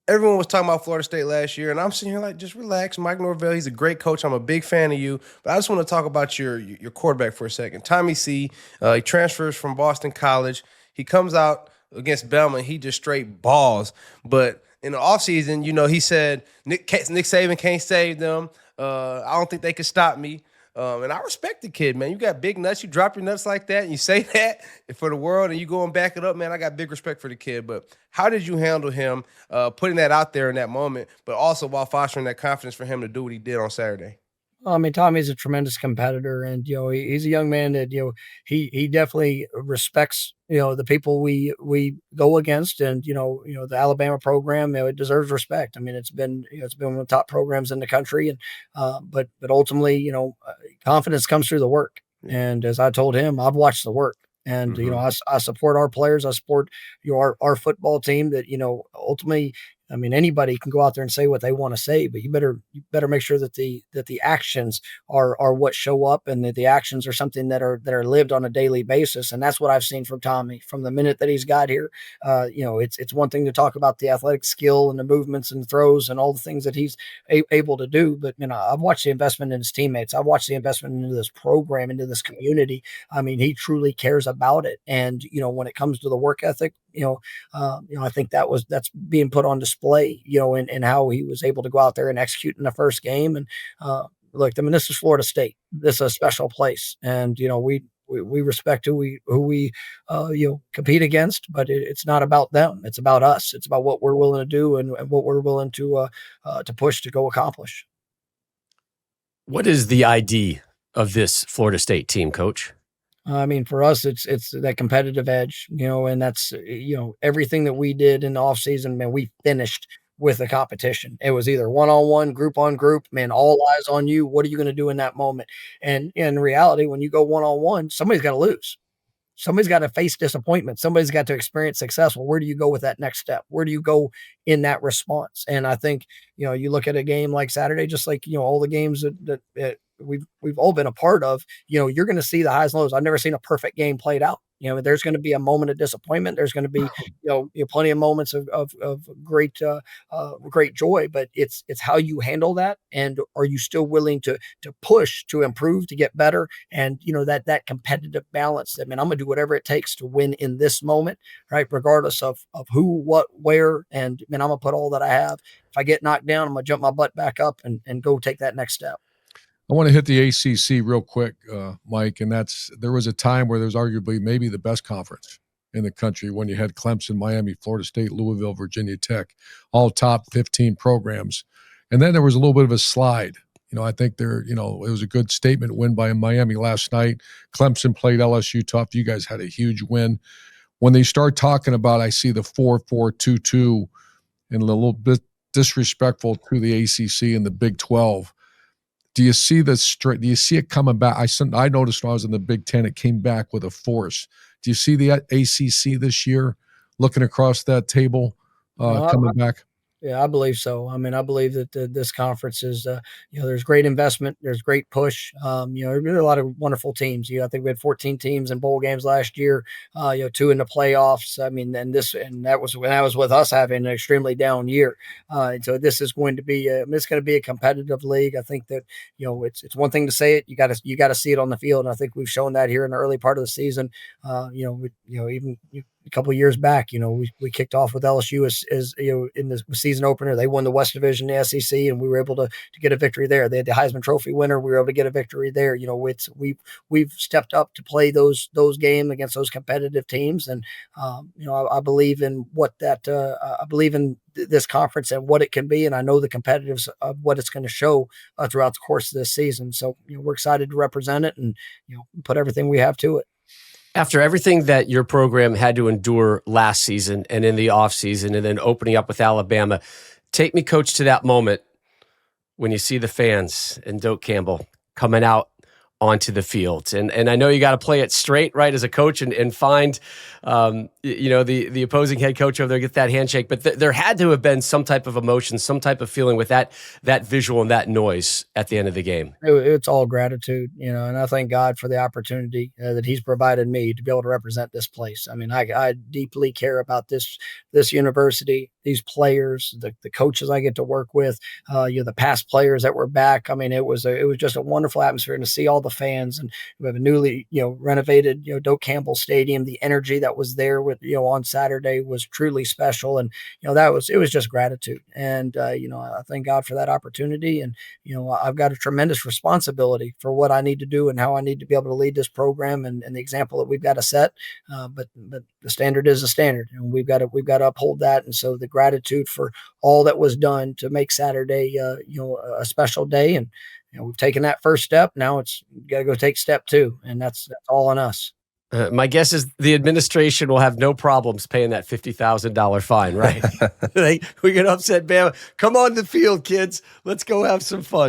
everyone was talking about Florida State last year, and I'm sitting here like, just relax. Mike Norvell, he's a great coach. I'm a big fan of you. But I just want to talk about your quarterback for a second. Tommy C, he transfers from Boston College. He comes out against Bama, and he just straight balls. But in the offseason, he said Nick Saban can't save them. I don't think they could stop me. And I respect the kid, man. You got big nuts. You drop your nuts like that, and you say that for the world, and you go and back it up, man. I got big respect for the kid. But how did you handle him putting that out there in that moment, but also while fostering that confidence for him to do what he did on Saturday? Well, I mean, Tommy's a tremendous competitor, and he's a young man that he definitely respects the people we go against, and the Alabama program. It deserves respect. I mean, it's been one of the top programs in the country, and but ultimately, confidence comes through the work. And as I told him, I've watched the work. And I support our players. I support our football team. That ultimately, I mean, anybody can go out there and say what they want to say, but you better make sure that the actions are what show up, and that the actions are something that are lived on a daily basis. And that's what I've seen from Tommy from the minute that he's got here. It's one thing to talk about the athletic skill and the movements and throws and all the things that he's able to do, but I've watched the investment in his teammates. I've watched the investment into this program, into this community. I mean, he truly cares about it. And when it comes to the work ethic, I think that's being put on display, in how he was able to go out there and execute in the first game. And look, I mean, this is Florida State. This is a special place, and we respect who we compete against, but it's not about them. It's about us. It's about what we're willing to do and what we're willing to push to go accomplish. What is the ID of this Florida State team, Coach? I mean, for us, it's that competitive edge, and that's, everything that we did in the offseason, man, we finished with the competition. It was either one-on-one, group on group, man, all eyes on you. What are you going to do in that moment? And in reality, when you go one-on-one, somebody's got to lose. Somebody's got to face disappointment. Somebody's got to experience success. Well, where do you go with that next step? Where do you go in that response? And I think, you look at a game like Saturday, just like, all the games that we've all been a part of, you're going to see the highs and lows. I've never seen a perfect game played out. There's going to be a moment of disappointment. There's going to be, plenty of moments of great joy, but it's how you handle that. And are you still willing to push, to improve, to get better? And, that competitive balance. I mean, I'm going to do whatever it takes to win in this moment, right? Regardless of who, what, where, and I'm going to put all that I have. If I get knocked down, I'm going to jump my butt back up and go take that next step. I want to hit the ACC real quick, Mike, and there was a time where there was arguably maybe the best conference in the country when you had Clemson, Miami, Florida State, Louisville, Virginia Tech, all top 15 programs. And then there was a little bit of a slide. I think it was a good statement win by Miami last night. Clemson played LSU tough. You guys had a huge win. When they start talking about, I see the 4-4-2-2 and a little bit disrespectful to the ACC and the Big 12. Do you see do you see it coming back? I noticed when I was in the Big Ten, it came back with a force. Do you see the ACC this year looking across that table coming back? Yeah, I believe so. I mean, I believe that this conference is, there's great investment, there's great push. There are a lot of wonderful teams. I think we had 14 teams in bowl games last year. 2 in the playoffs. I mean, and that was with us having an extremely down year. So this is going to be a competitive league. I think that it's one thing to say it. You got to see it on the field, and I think we've shown that here in the early part of the season. Even a couple of years back, we kicked off with LSU as in the season opener. They won the West Division, the SEC, and we were able to get a victory there. They had the Heisman Trophy winner. We were able to get a victory there. We've stepped up to play those games against those competitive teams, and I believe in I believe in this conference and what it can be, and I know the competitiveness of what it's going to show throughout the course of this season. So we're excited to represent it and put everything we have to it. After everything that your program had to endure last season and in the offseason and then opening up with Alabama, take me, Coach, to that moment when you see the fans and Doak Campbell coming out onto the field. And I know you got to play it straight, right, as a coach, and find, the opposing head coach over there, get that handshake. But there had to have been some type of emotion, some type of feeling with that visual and that noise at the end of the game. It's all gratitude, and I thank God for the opportunity that He's provided me to be able to represent this place. I mean, I deeply care about this university, these players, the coaches I get to work with, the past players that were back. I mean, it was just a wonderful atmosphere, and to see all the fans, and we have a newly renovated Doak Campbell Stadium. The energy that was there with on Saturday was truly special, and it was just gratitude, and I thank God for that opportunity, and I've got a tremendous responsibility for what I need to do and how I need to be able to lead this program, and the example that we've got to set. But the standard is a standard, and we've got to uphold that. And so the gratitude for all that was done to make Saturday, a special day. And we've taken that first step. Now it's got to go take step two, and that's all on us. My guess is the administration will have no problems paying that $50,000 fine, right? We get upset, Bama. Come on the field, kids. Let's go have some fun.